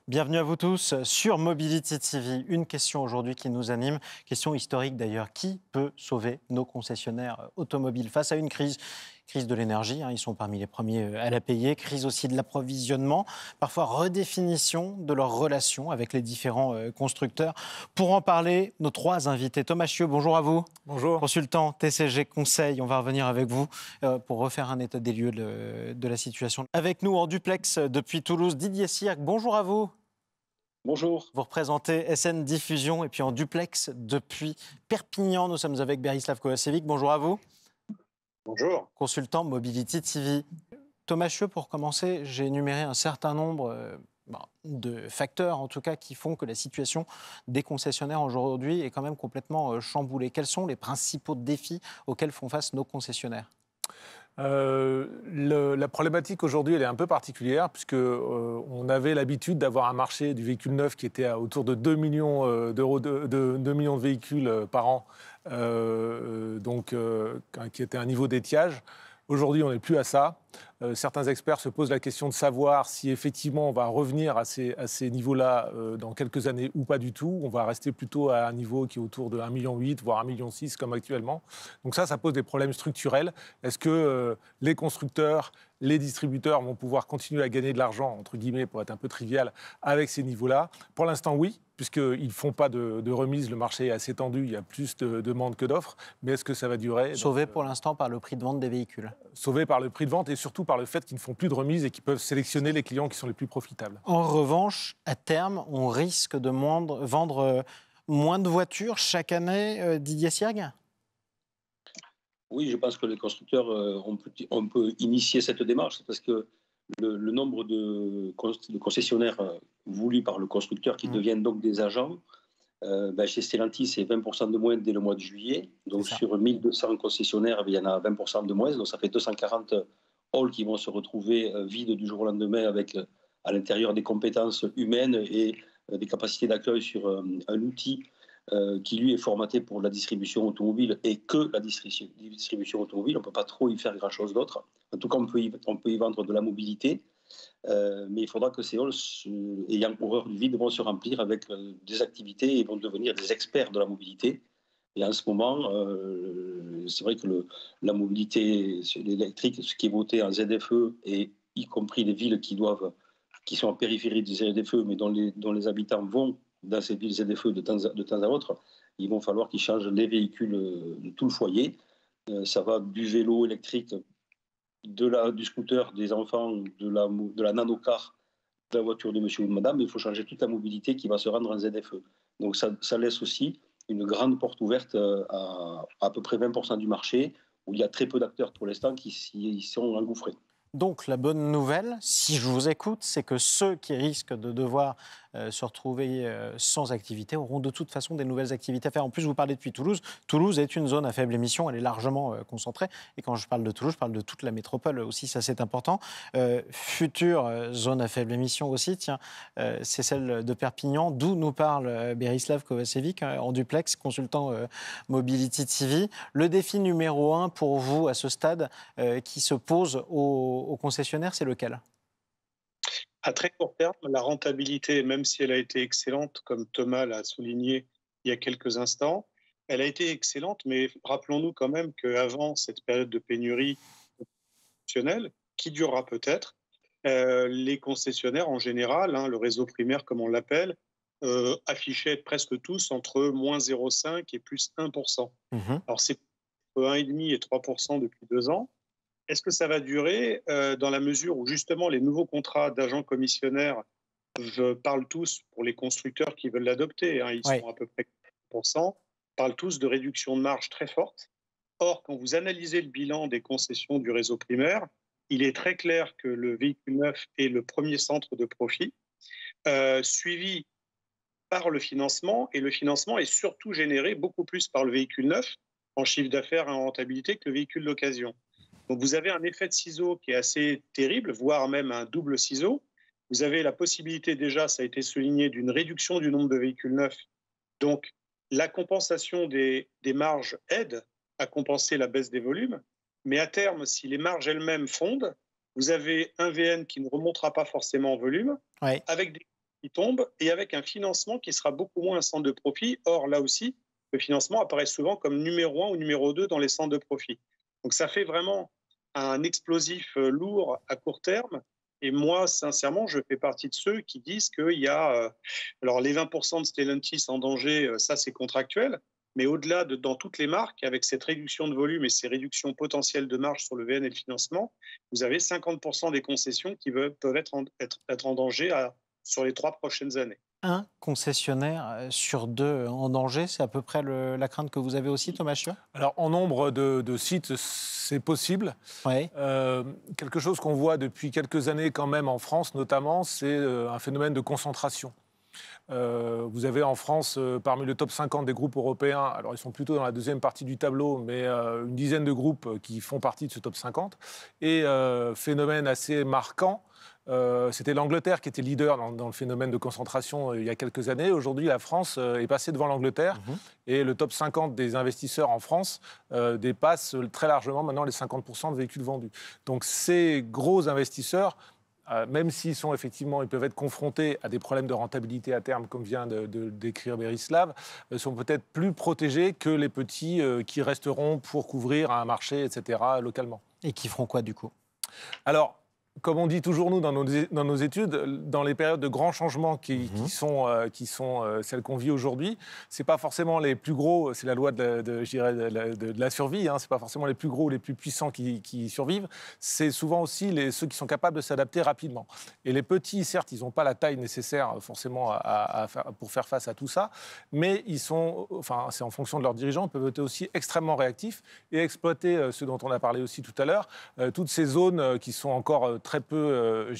Bienvenue à vous tous sur Mobility TV. Une question aujourd'hui qui nous anime, question historique d'ailleurs. Qui peut sauver nos concessionnaires automobiles face à une crise de l'énergie, ils sont parmi les premiers à la payer, crise aussi de l'approvisionnement, parfois redéfinition de leurs relations avec les différents constructeurs. Pour en parler, nos trois invités. Thomas Chieux, bonjour à vous. Bonjour. Consultant TCG Conseil, on va revenir avec vous pour refaire un état des lieux de la situation. Avec nous en duplex depuis Toulouse, Didier Sierck, bonjour à vous. Bonjour. Vous représentez SN Diffusion et puis en duplex depuis Perpignan, nous sommes avec Berislav Kovacevic. Bonjour à vous. Bonjour. Consultant Mobility TV. Thomas Chieux, pour commencer, j'ai énuméré un certain nombre de facteurs, en tout cas, qui font que la situation des concessionnaires aujourd'hui est quand même complètement chamboulée. Quels sont les principaux défis auxquels font face nos concessionnaires ? La problématique aujourd'hui, elle est un peu particulière puisque on avait l'habitude d'avoir un marché du véhicule neuf qui était à autour de 2 millions d'euros, 2 millions de véhicules par an, qui était un niveau d'étiage. Aujourd'hui, on n'est plus à ça. Certains experts se posent la question de savoir si effectivement on va revenir à ces niveaux-là dans quelques années ou pas du tout. On va rester plutôt à un niveau qui est autour de 1,8 million, voire 1,6 million comme actuellement. Donc ça pose des problèmes structurels. Est-ce que les constructeurs, les distributeurs vont pouvoir continuer à gagner de l'argent, entre guillemets, pour être un peu trivial, avec ces niveaux-là? Pour l'instant, oui, puisqu'ils ne font pas de remise. Le marché est assez tendu, il y a plus de demandes que d'offres. Mais est-ce que ça va durer? Sauvé pour l'instant par le prix de vente des véhicules. Sauvé par le prix de vente et surtout par le fait qu'ils ne font plus de remise et qu'ils peuvent sélectionner les clients qui sont les plus profitables. En revanche, à terme, on risque de vendre moins de voitures chaque année, Didier Sierck ? Oui, je pense que les constructeurs, on peut initier cette démarche parce que le nombre de concessionnaires voulus par le constructeur qui deviennent donc des agents, chez Stellantis, c'est 20% de moins dès le mois de juillet. Donc sur 1200 concessionnaires, il y en a 20% de moins. Donc ça fait 240 halls qui vont se retrouver vides du jour au lendemain avec à l'intérieur des compétences humaines et des capacités d'accueil sur un outil qui lui est formaté pour la distribution automobile et que la distribution automobile. On ne peut pas trop y faire grand-chose d'autre. En tout cas, on peut y vendre de la mobilité, mais il faudra que ces halls, ayant horreur du vide, vont se remplir avec des activités et vont devenir des experts de la mobilité. Et en ce moment, c'est vrai que la mobilité électrique, ce qui est voté en ZFE, et y compris les villes qui sont en périphérie des ZFE, mais dont les habitants vont dans ces villes ZFE de temps à autre, il va falloir qu'ils changent les véhicules de tout le foyer. Ça va du vélo électrique, du scooter des enfants, de la nanocar, de la voiture de monsieur ou de madame. Il faut changer toute la mobilité qui va se rendre en ZFE. Donc ça laisse aussi une grande porte ouverte à peu près 20% du marché, où il y a très peu d'acteurs pour l'instant qui s'y sont engouffrés. Donc la bonne nouvelle, si je vous écoute, c'est que ceux qui risquent de devoir se retrouver sans activité auront de toute façon des nouvelles activités à faire. En plus, vous parlez depuis Toulouse. Toulouse est une zone à faible émission, elle est largement concentrée. Et quand je parle de Toulouse, je parle de toute la métropole aussi, ça c'est important. Future zone à faible émission aussi, c'est celle de Perpignan, d'où nous parle Berislav Kovacevic en duplex, consultant Mobility TV. Le défi numéro 1 pour vous à ce stade qui se pose aux concessionnaires, c'est lequel ? À très court terme, la rentabilité, même si elle a été excellente, comme Thomas l'a souligné il y a quelques instants, elle a été excellente, mais rappelons-nous quand même qu'avant cette période de pénurie professionnelle, qui durera peut-être, les concessionnaires en général, le réseau primaire comme on l'appelle, affichaient presque tous entre moins 0,5 et plus 1%. Alors c'est entre 1,5 et 3% depuis 2 ans. Est-ce que ça va durer dans la mesure où justement les nouveaux contrats d'agents commissionnaires, je parle tous pour les constructeurs qui veulent l'adopter, ils sont à peu près 4%, parlent tous de réduction de marge très forte. Or, quand vous analysez le bilan des concessions du réseau primaire, il est très clair que le véhicule neuf est le premier centre de profit, suivi par le financement, et le financement est surtout généré beaucoup plus par le véhicule neuf en chiffre d'affaires et en rentabilité que le véhicule d'occasion. Donc vous avez un effet de ciseau qui est assez terrible, voire même un double ciseau. Vous avez la possibilité déjà, ça a été souligné, d'une réduction du nombre de véhicules neufs. Donc la compensation des marges aide à compenser la baisse des volumes. Mais à terme, si les marges elles-mêmes fondent, vous avez un VN qui ne remontera pas forcément en volume, Ouais. avec des coûts qui tombent et avec un financement qui sera beaucoup moins un centre de profit. Or, là aussi, le financement apparaît souvent comme numéro 1 ou numéro 2 dans les centres de profit. Donc ça fait vraiment un explosif lourd à court terme. Et moi, sincèrement, je fais partie de ceux qui disent qu'il y a... alors, les 20% de Stellantis en danger, ça, c'est contractuel. Mais au-delà de dans toutes les marques, avec cette réduction de volume et ces réductions potentielles de marge sur le VN et le financement, vous avez 50% des concessions qui peuvent être en danger sur les 3 prochaines années. Un concessionnaire sur deux en danger, c'est à peu près la crainte que vous avez aussi, Thomas Chior? Alors, en nombre de sites, c'est possible. Oui. Quelque chose qu'on voit depuis quelques années quand même en France, notamment, c'est un phénomène de concentration. Vous avez en France, parmi le top 50 des groupes européens, alors ils sont plutôt dans la deuxième partie du tableau, mais une dizaine de groupes qui font partie de ce top 50. Et phénomène assez marquant, c'était l'Angleterre qui était leader dans le phénomène de concentration il y a quelques années. Aujourd'hui, la France est passée devant l'Angleterre et le top 50 des investisseurs en France dépasse très largement maintenant les 50% de véhicules vendus. Donc ces gros investisseurs, même s'ils sont effectivement, ils peuvent être confrontés à des problèmes de rentabilité à terme, comme vient de décrire Berislav, sont peut-être plus protégés que les petits qui resteront pour couvrir un marché, etc., localement. Et qui feront quoi, du coup? Alors, comme on dit toujours, nous, dans nos études, dans les périodes de grands changements qui sont celles qu'on vit aujourd'hui, ce n'est pas forcément les plus gros, c'est la loi de la survie, hein, ce n'est pas forcément les plus gros ou les plus puissants qui survivent, c'est souvent aussi ceux qui sont capables de s'adapter rapidement. Et les petits, certes, ils n'ont pas la taille nécessaire forcément pour faire face à tout ça, mais c'est en fonction de leurs dirigeants, ils peuvent être aussi extrêmement réactifs et exploiter ce dont on a parlé aussi tout à l'heure, toutes ces zones qui sont encore très peu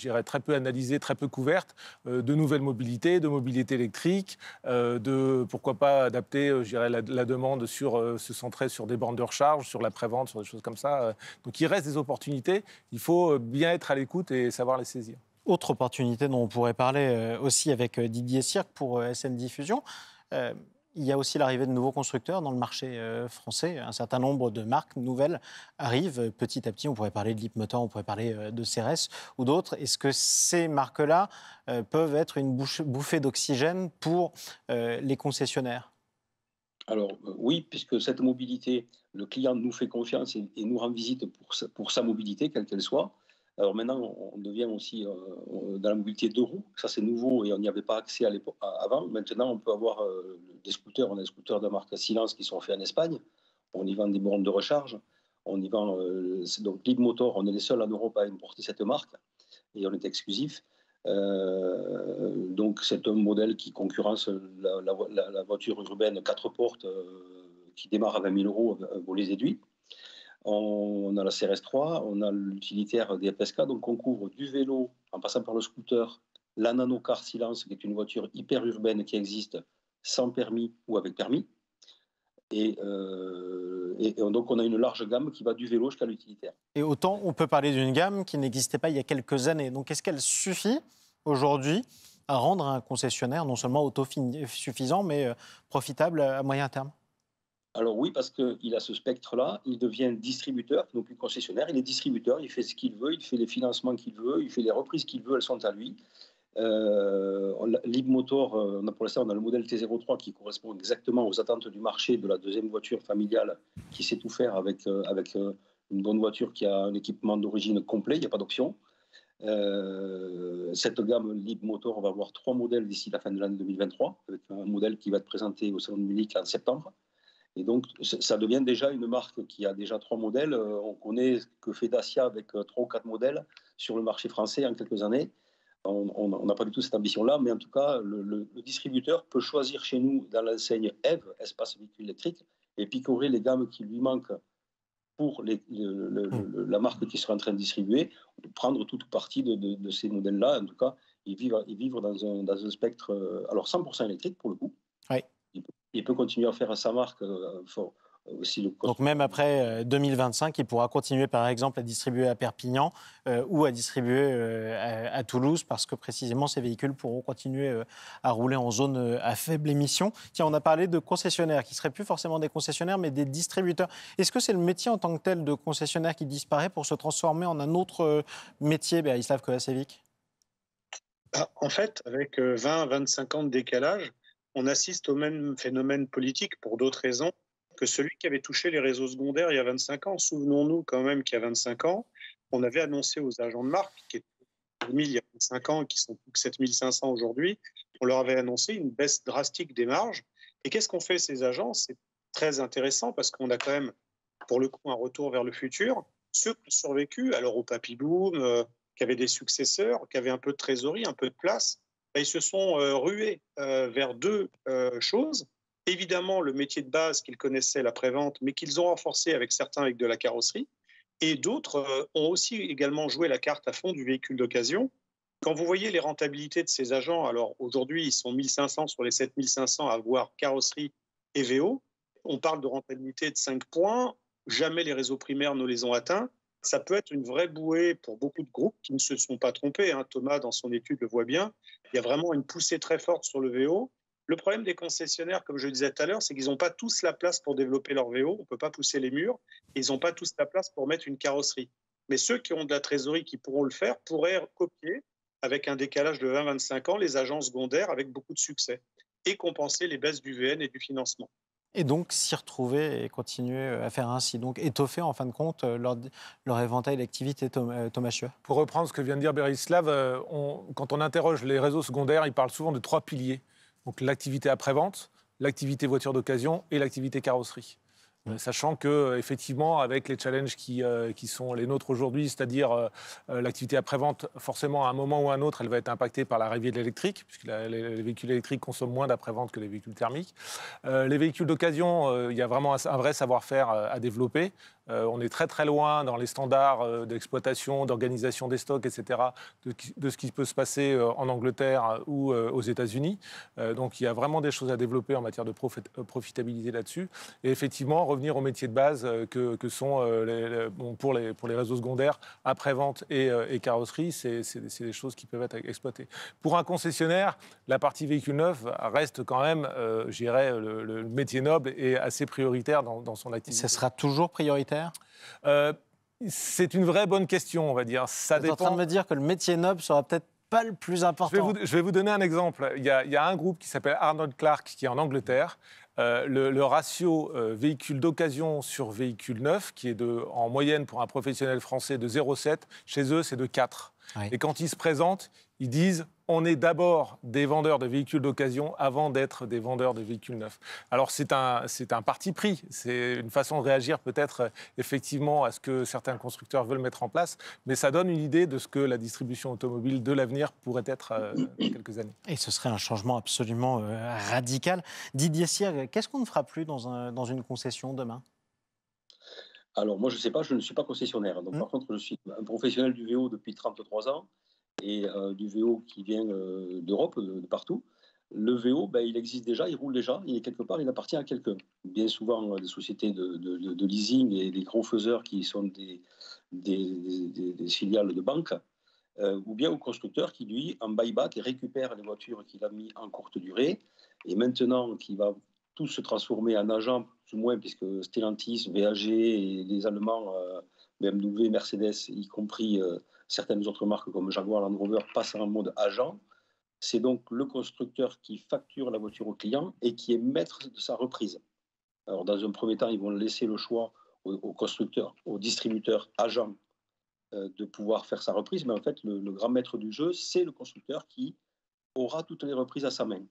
analysées, très peu couvertes, de nouvelles mobilités, de mobilité électrique, de pourquoi pas adapter la demande se centrer sur des bornes de recharge, sur la prévente, sur des choses comme ça. Donc il reste des opportunités, il faut bien être à l'écoute et savoir les saisir. Autre opportunité dont on pourrait parler aussi avec Didier Sirc pour SN Diffusion, il y a aussi l'arrivée de nouveaux constructeurs dans le marché français. Un certain nombre de marques nouvelles arrivent petit à petit. On pourrait parler de Leapmotor, on pourrait parler de CRS ou d'autres. Est-ce que ces marques-là peuvent être une bouffée d'oxygène pour les concessionnaires? Alors oui, puisque cette mobilité, le client nous fait confiance et nous rend visite pour sa mobilité, quelle qu'elle soit. Alors maintenant, on devient aussi dans la mobilité deux roues. Ça, c'est nouveau et on n'y avait pas accès avant. Maintenant, on peut avoir des scooters. On a des scooters de marque Silence qui sont faits en Espagne. On y vend des bornes de recharge. On y vend donc Leapmotor. On est les seuls en Europe à importer cette marque et on est exclusif. Donc c'est un modèle qui concurrence la voiture urbaine 4 portes qui démarre à 20 000 euros volet réduit. On a la CRS3, on a l'utilitaire des FSK, donc on couvre du vélo en passant par le scooter, la nanocar Silence, qui est une voiture hyper urbaine qui existe sans permis ou avec permis. Et donc on a une large gamme qui va du vélo jusqu'à l'utilitaire. Et autant on peut parler d'une gamme qui n'existait pas il y a quelques années. Donc est-ce qu'elle suffit aujourd'hui à rendre un concessionnaire non seulement autosuffisant, mais profitable à moyen terme? Alors oui, parce qu'il a ce spectre-là, il devient distributeur, non plus concessionnaire, il est distributeur, il fait ce qu'il veut, il fait les financements qu'il veut, il fait les reprises qu'il veut, elles sont à lui. Leapmotor, pour l'instant, on a le modèle T03 qui correspond exactement aux attentes du marché de la deuxième voiture familiale qui sait tout faire avec une bonne voiture qui a un équipement d'origine complet, il n'y a pas d'option. Cette gamme Leapmotor, on va avoir 3 modèles d'ici la fin de l'année 2023, avec un modèle qui va être présenté au Salon de Munich en septembre. Et donc, ça devient déjà une marque qui a déjà 3 modèles. On connaît ce que fait Dacia avec 3 ou 4 modèles sur le marché français en quelques années. On n'a pas du tout cette ambition-là, mais en tout cas, le distributeur peut choisir chez nous, dans l'enseigne EVE, espace véhicule électrique, et picorer les gammes qui lui manquent pour la marque qui sera en train de distribuer, prendre toute partie de ces modèles-là. En tout cas, et vivre dans un spectre, alors 100% électrique pour le coup. Oui. Il peut continuer à faire sa marque aussi le Donc même après 2025, il pourra continuer par exemple à distribuer à Perpignan ou à distribuer à Toulouse parce que précisément ces véhicules pourront continuer à rouler en zone à faible émission. Tiens, on a parlé de concessionnaires qui ne seraient plus forcément des concessionnaires mais des distributeurs. Est-ce que c'est le métier en tant que tel de concessionnaire qui disparaît pour se transformer en un autre métier, Berislav Kovačević ? En fait, avec 20-25 ans de décalage, on assiste au même phénomène politique pour d'autres raisons que celui qui avait touché les réseaux secondaires il y a 25 ans. Souvenons-nous quand même qu'il y a 25 ans, on avait annoncé aux agents de marque, qui étaient 1000 il y a 25 ans, qui sont plus que 7500 aujourd'hui, on leur avait annoncé une baisse drastique des marges. Et qu'est-ce qu'ont fait ces agents ? C'est très intéressant parce qu'on a quand même, pour le coup, un retour vers le futur. Ceux qui ont survécu, alors au Papy Boom, qui avaient des successeurs, qui avaient un peu de trésorerie, un peu de place, ils se sont rués vers deux choses. Évidemment, le métier de base qu'ils connaissaient, l'après-vente, mais qu'ils ont renforcé avec certains avec de la carrosserie. Et d'autres ont aussi également joué la carte à fond du véhicule d'occasion. Quand vous voyez les rentabilités de ces agents, alors aujourd'hui, ils sont 1500 sur les 7500 à avoir carrosserie et VO. On parle de rentabilité de 5 points. Jamais les réseaux primaires ne les ont atteints. Ça peut être une vraie bouée pour beaucoup de groupes qui ne se sont pas trompés. Thomas, dans son étude, le voit bien. Il y a vraiment une poussée très forte sur le VO. Le problème des concessionnaires, comme je le disais tout à l'heure, c'est qu'ils n'ont pas tous la place pour développer leur VO. On ne peut pas pousser les murs. Et ils n'ont pas tous la place pour mettre une carrosserie. Mais ceux qui ont de la trésorerie, qui pourront le faire, pourraient copier, avec un décalage de 20-25 ans, les agents secondaires avec beaucoup de succès et compenser les baisses du VN et du financement. Et donc s'y retrouver et continuer à faire ainsi. Donc étoffer en fin de compte leur éventail d'activités, Thomas Chieu. Pour reprendre ce que vient de dire Berislav, quand on interroge les réseaux secondaires, ils parlent souvent de 3 piliers. Donc l'activité après-vente, l'activité voiture d'occasion et l'activité carrosserie. Sachant qu'effectivement, avec les challenges qui sont les nôtres aujourd'hui, c'est-à-dire l'activité après-vente, forcément, à un moment ou à un autre, elle va être impactée par l'arrivée de l'électrique, puisque les véhicules électriques consomment moins d'après-vente que les véhicules thermiques. Les véhicules d'occasion, il y a vraiment un vrai savoir-faire à développer. On est très très loin dans les standards d'exploitation, d'organisation des stocks, etc., de ce qui peut se passer en Angleterre ou aux États-Unis. Donc il y a vraiment des choses à développer en matière de profitabilité là-dessus. Et effectivement, revenir aux métiers de base que sont pour les réseaux secondaires, après-vente et carrosserie, c'est des choses qui peuvent être exploitées. Pour un concessionnaire, la partie véhicule neuf reste quand même, je dirais, le métier noble et assez prioritaire dans son activité. Ça sera toujours prioritaire ? C'est une vraie bonne question, on va dire. Ça dépend. Vous êtes en train de me dire que le métier noble sera peut-être pas le plus important. Je vais vous donner un exemple. Il y a un groupe qui s'appelle Arnold Clark qui est en Angleterre. Le ratio véhicule d'occasion sur véhicule neuf, qui est en moyenne pour un professionnel français de 0,7, chez eux c'est de 4. Oui. Et quand ils se présentent, ils disent on est d'abord des vendeurs de véhicules d'occasion avant d'être des vendeurs de véhicules neufs. Alors c'est un parti pris, c'est une façon de réagir peut-être effectivement à ce que certains constructeurs veulent mettre en place, mais ça donne une idée de ce que la distribution automobile de l'avenir pourrait être dans quelques années. Et ce serait un changement absolument radical. Didier Sierre, qu'est-ce qu'on ne fera plus dans une concession demain ? Alors moi je ne sais pas, je ne suis pas concessionnaire, donc par contre je suis un professionnel du VO depuis 33 ans, et du VO qui vient d'Europe, de partout. Le VO, il existe déjà, il roule déjà, il est quelque part, il appartient à quelqu'un. Bien souvent, des sociétés de leasing et des gros faiseurs qui sont des filiales de banques, ou bien au constructeur qui, lui, en buyback, récupère les voitures qu'il a mis en courte durée, et maintenant qui va tout se transformer en agent, plus ou moins, puisque Stellantis, VAG et les Allemands, BMW, Mercedes, y compris certaines autres marques comme Jaguar, Land Rover, passent en mode agent. C'est donc le constructeur qui facture la voiture au client et qui est maître de sa reprise. Alors, dans un premier temps, ils vont laisser le choix au constructeur, au distributeur, agent, de pouvoir faire sa reprise. Mais en fait, le grand maître du jeu, c'est le constructeur qui aura toutes les reprises à sa main,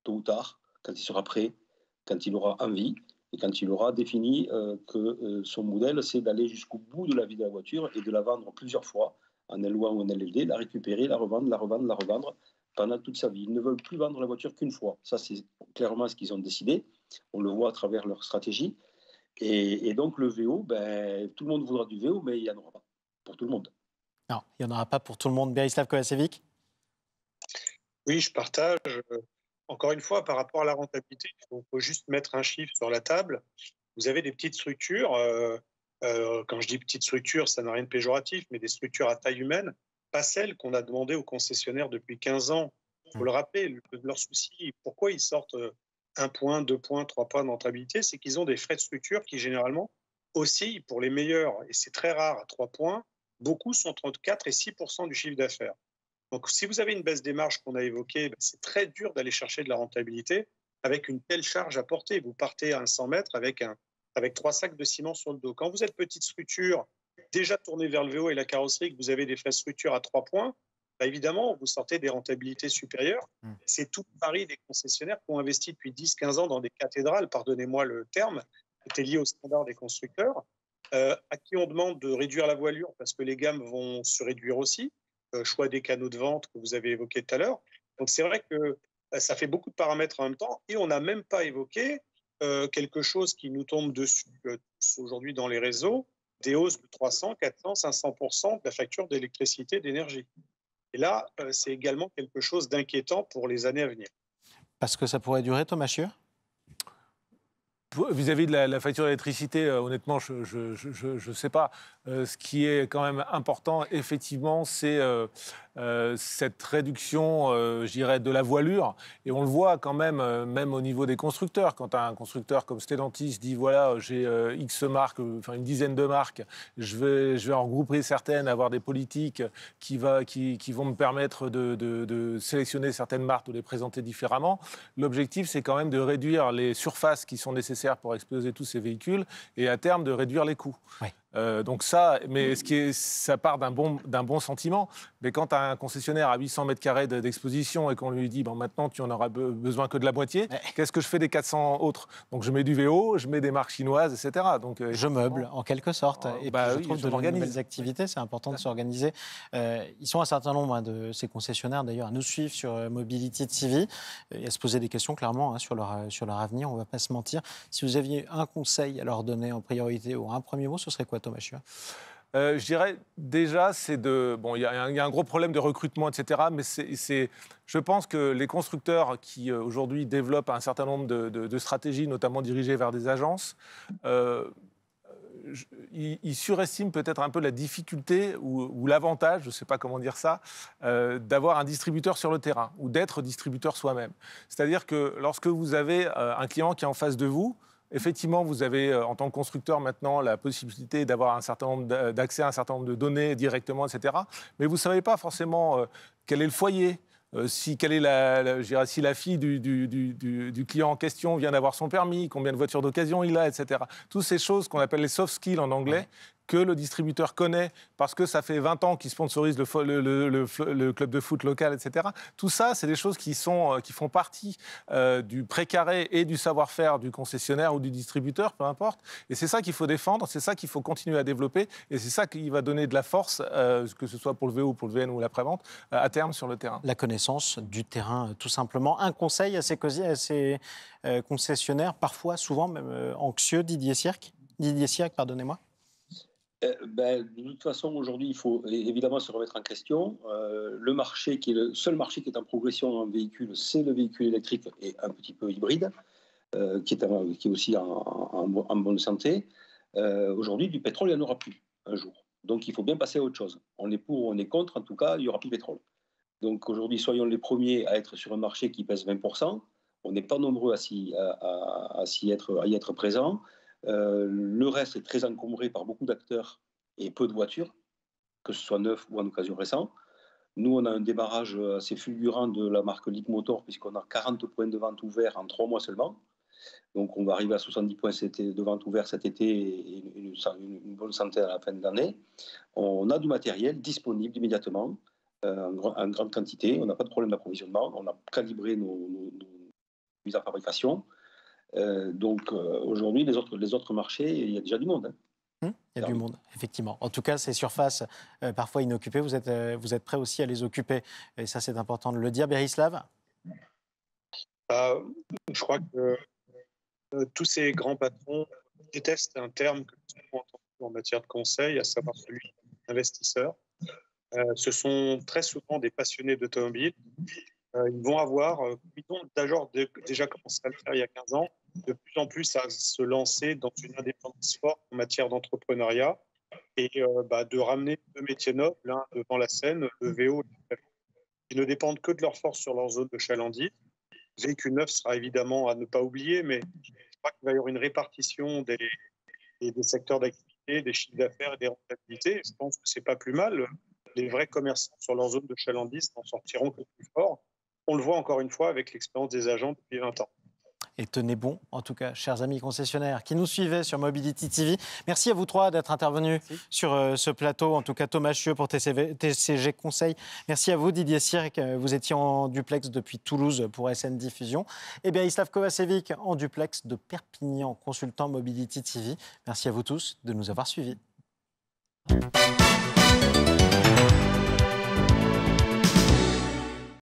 tôt ou tard, quand il sera prêt, quand il aura envie et quand il aura défini que son modèle, c'est d'aller jusqu'au bout de la vie de la voiture et de la vendre plusieurs fois, en L1 ou en LLD, la récupérer, la revendre pendant toute sa vie. Ils ne veulent plus vendre la voiture qu'une fois. Ça, c'est clairement ce qu'ils ont décidé. On le voit à travers leur stratégie. Et donc, le VO, tout le monde voudra du VO, mais il n'y en aura pas pour tout le monde. Non, il n'y en aura pas pour tout le monde. Berislav Kovačević ? Oui, je partage. Encore une fois, par rapport à la rentabilité, il faut juste mettre un chiffre sur la table. vous avez des petites structures. Quand je dis petites structures, ça n'a rien de péjoratif, mais des structures à taille humaine, pas celles qu'on a demandées aux concessionnaires depuis 15 ans. Il faut le rappeler, leur souci, pourquoi ils sortent 1 point, 2 points, 3 points de rentabilité, c'est qu'ils ont des frais de structure qui généralement oscillent pour les meilleurs, et c'est très rare à 3 points, beaucoup sont entre 4 et 6% du chiffre d'affaires. Donc si vous avez une baisse des marges qu'on a évoquée, c'est très dur d'aller chercher de la rentabilité avec une telle charge à porter. Vous partez à 100 mètres avec 3 sacs de ciment sur le dos. Quand vous êtes petite structure, déjà tournée vers le VO et la carrosserie, que vous avez des frais de structure à 3 points, évidemment, vous sortez des rentabilités supérieures. C'est tout le pari des concessionnaires qui ont investi depuis 10-15 ans dans des cathédrales, pardonnez-moi le terme, qui étaient liés aux standards des constructeurs, à qui on demande de réduire la voilure parce que les gammes vont se réduire aussi, choix des canaux de vente que vous avez évoqué tout à l'heure. Donc c'est vrai que ça fait beaucoup de paramètres en même temps et on n'a même pas évoqué quelque chose qui nous tombe dessus aujourd'hui dans les réseaux, des hausses de 300, 400, 500% de la facture d'électricité, d'énergie. Et là, c'est également quelque chose d'inquiétant pour les années à venir. Parce que ça pourrait durer, Thomas Chieu ? Vis-à-vis de la facture d'électricité, honnêtement, je ne sais pas. Ce qui est quand même important, effectivement, c'est cette réduction, je dirais, de la voilure. Et on le voit quand même, même au niveau des constructeurs. Quand un constructeur comme Stellantis dit, voilà, j'ai X marques, enfin une dizaine de marques, je vais en regrouper certaines, avoir des politiques qui vont me permettre de sélectionner certaines marques ou de les présenter différemment. L'objectif, c'est quand même de réduire les surfaces qui sont nécessaires pour exposer tous ces véhicules et à terme de réduire les coûts. Ouais. Donc ça, mais ça part d'un bon sentiment. Mais quand un concessionnaire a 800 mètres carrés d'exposition et qu'on lui dit, bon, maintenant tu en auras besoin que de la moitié, qu'est-ce que je fais des 400 autres ? Donc je mets du VO, je mets des marques chinoises, etc. Donc, je meuble, en quelque sorte. Et puis je trouve de nouvelles activités, c'est important de s'organiser. Ils sont un certain nombre de ces concessionnaires, d'ailleurs, à nous suivre sur Mobility TV et à se poser des questions, clairement, sur leur avenir. On ne va pas se mentir. Si vous aviez un conseil à leur donner en priorité ou un premier mot, ce serait quoi, Thomas Chieu ? Je dirais déjà, c'est bon, il y a un gros problème de recrutement, etc. Mais je pense que les constructeurs qui aujourd'hui développent un certain nombre de stratégies, notamment dirigées vers des agences, ils surestiment peut-être un peu la difficulté ou l'avantage, je ne sais pas comment dire ça, d'avoir un distributeur sur le terrain ou d'être distributeur soi-même. C'est-à-dire que lorsque vous avez un client qui est en face de vous, effectivement, vous avez, en tant que constructeur, maintenant, la possibilité d'avoir d'accès à un certain nombre de données directement, etc. Mais vous ne savez pas forcément quel est le foyer, si la fille du client en question vient d'avoir son permis, combien de voitures d'occasion il a, etc. Toutes ces choses qu'on appelle les soft skills en anglais, que le distributeur connaît parce que ça fait 20 ans qu'il sponsorise le club de foot local, etc. Tout ça, c'est des choses qui font partie du précaré et du savoir-faire du concessionnaire ou du distributeur, peu importe. Et c'est ça qu'il faut défendre, c'est ça qu'il faut continuer à développer et c'est ça qui va donner de la force, que ce soit pour le VO, pour le VN ou l'après-vente, à terme sur le terrain. La connaissance du terrain, tout simplement. Un conseil à ces concessionnaires, parfois, souvent même anxieux, Didier Sierck, pardonnez-moi. De toute façon, aujourd'hui, il faut évidemment se remettre en question. Le marché, le seul marché qui est en progression en véhicule, c'est le véhicule électrique et un petit peu hybride, qui est aussi en bonne santé. Aujourd'hui, du pétrole, il n'y en aura plus un jour. Donc, il faut bien passer à autre chose. On est pour ou on est contre, en tout cas, il n'y aura plus de pétrole. Donc, aujourd'hui, soyons les premiers à être sur un marché qui pèse 20%. On n'est pas nombreux à y être présents. Le reste est très encombré par beaucoup d'acteurs et peu de voitures, que ce soit neuf ou en occasion récent. Nous, on a un démarrage assez fulgurant de la marque Leapmotor, puisqu'on a 40 points de vente ouverts en 3 mois seulement. Donc, on va arriver à 70 points de vente ouverts cet été et une bonne centaine à la fin de l'année. On a du matériel disponible immédiatement, en grande quantité. On n'a pas de problème d'approvisionnement. On a calibré nos mises à fabrication. Donc aujourd'hui, les autres marchés, il y a déjà du monde. Il y a du monde, effectivement. En tout cas, ces surfaces parfois inoccupées, vous êtes prêts aussi à les occuper. Et ça, c'est important de le dire. Berislav ? Je crois que tous ces grands patrons détestent un terme que nous avons entendu en matière de conseil, à savoir celui d'investisseur. Ce sont très souvent des passionnés d'automobile. Ils vont avoir, ils ont déjà commencé à le faire il y a 15 ans, de plus en plus à se lancer dans une indépendance forte en matière d'entrepreneuriat et de ramener deux métiers nobles devant la scène, le VO et le FF, qui ne dépendent que de leur force sur leur zone de chalandise. VQ9 sera évidemment à ne pas oublier, mais je crois qu'il va y avoir une répartition des secteurs d'activité, des chiffres d'affaires et des rentabilités. Je pense que ce n'est pas plus mal. Les vrais commerçants sur leur zone de chalandise n'en sortiront que plus fort. On le voit encore une fois avec l'expérience des agents depuis 20 ans. Et tenez bon, en tout cas, chers amis concessionnaires qui nous suivaient sur Mobility TV. Merci à vous trois d'être intervenus sur ce plateau. En tout cas, Thomas Chieux pour TCG Conseil. Merci à vous, Didier Cirque. Vous étiez en duplex depuis Toulouse pour SN Diffusion. Et bien, Islav Kovacevic en duplex de Perpignan, consultant Mobility TV. Merci à vous tous de nous avoir suivis.